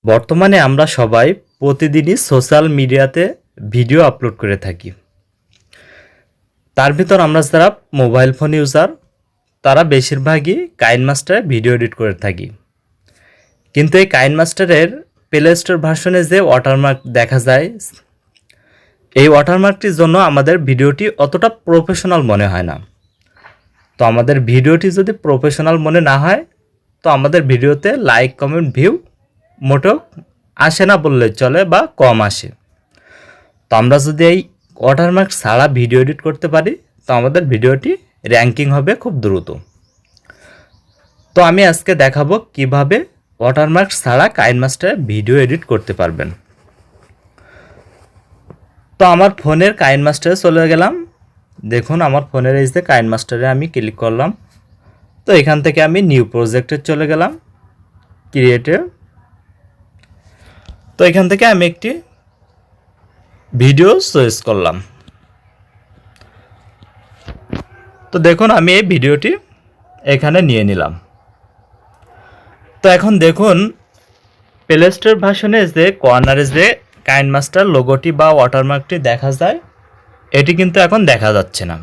বর্তমানে আমরা সবাই প্রতিদিনই সোশ্যাল মিডিয়াতে ভিডিও আপলোড করে থাকি। তার ভিতর আমরা যারা মোবাইল ফোন ইউজার তারা বেশিরভাগই কাইনমাস্টারে ভিডিও এডিট করে থাকি। কিন্তু এই কাইনমাস্টারের প্লে স্টোর ভার্সনে যে ওয়াটারমার্ক দেখা যায়, এই ওয়াটারমার্কটির জন্য আমাদের ভিডিওটি অতটা প্রফেশনাল মনে হয় না। তো আমাদের ভিডিওটি যদি প্রফেশনাল মনে না হয়, তো আমাদের ভিডিওতে লাইক, কমেন্ট, ভিউ মোটেও আসে না বললে চলে বা কম আসে। তো আমরা যদি এই ওয়াটারমার্ক ছাড়া ভিডিও এডিট করতে পারি, তো আমাদের ভিডিওটি র্যাঙ্কিং হবে খুব দ্রুত। তো আমি আজকে দেখাবো কিভাবে ওয়াটারমার্ক ছাড়া কাইনমাস্টারে ভিডিও এডিট করতে পারবেন। তো আমার ফোনের কাইনমাস্টারে চলে গেলাম। দেখুন আমার ফোনের এই যে কাইনমাস্টারে আমি ক্লিক করলাম। তো এখান থেকে আমি নিউ প্রজেক্টে চলে গেলাম, ক্রিয়েটে। তো এখান থেকে আমি একটি ভিডিও চয়েস করলাম। তো দেখুন আমি এই ভিডিওটি এখানে নিয়ে নিলাম। তো এখন দেখুন প্লে স্টোর ভার্সনে যে কর্নারে যে কাইনমাস্টার লোগোটি বা ওয়াটারমার্কটি দেখা যায়, এটি কিন্তু এখন দেখা যাচ্ছে না।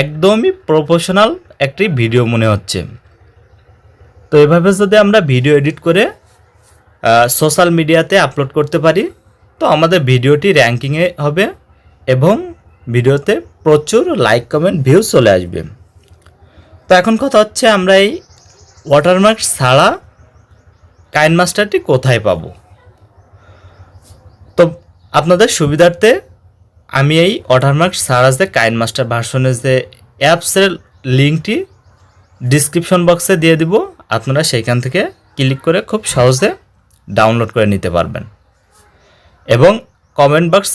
একদমই প্রফেশনাল একটি ভিডিও মনে হচ্ছে। তো এভাবে যদি আমরা ভিডিও এডিট করে সোশ্যাল মিডিয়াতে আপলোড করতে পারি, তো আমাদের ভিডিওটি র্যাঙ্কিংয়ে হবে এবং ভিডিওতে প্রচুর লাইক, কমেন্ট, ভিউ চলে আসবে। তো এখন কথা হচ্ছে আমরা এই ওয়াটারমার্ক ছাড়া কাইনমাস্টারটি কোথায় পাব। তো আপনাদের সুবিধার্থে আমি এই ওয়াটারমার্ক ছাড়া যে কাইনমাস্টার ভার্সনের যে অ্যাপসের লিঙ্কটি ডিসক্রিপশন বক্সে দিয়ে দিব। আপনারা সেইখান থেকে ক্লিক করে খুব সহজে ডাউনলোড করে নিতে পারবেন এবং কমেন্ট বক্স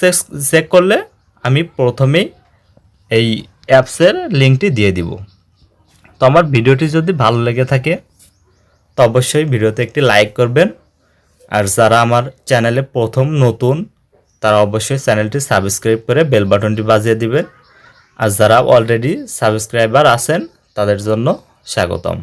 চেক করলে আমি প্রথমেই এই অ্যাপসের লিঙ্কটি দিয়ে দিব। তো আমার ভিডিওটি যদি ভালো লেগে থাকে তো অবশ্যই ভিডিওতে একটি লাইক করবেন, আর যারা আমার চ্যানেলে প্রথম নতুন তারা অবশ্যই চ্যানেলটি সাবস্ক্রাইব করে বেল বাটনটি বাজিয়ে দিবেন, আর যারা অলরেডি সাবস্ক্রাইবার আছেন তাদের জন্য স্বাগতম।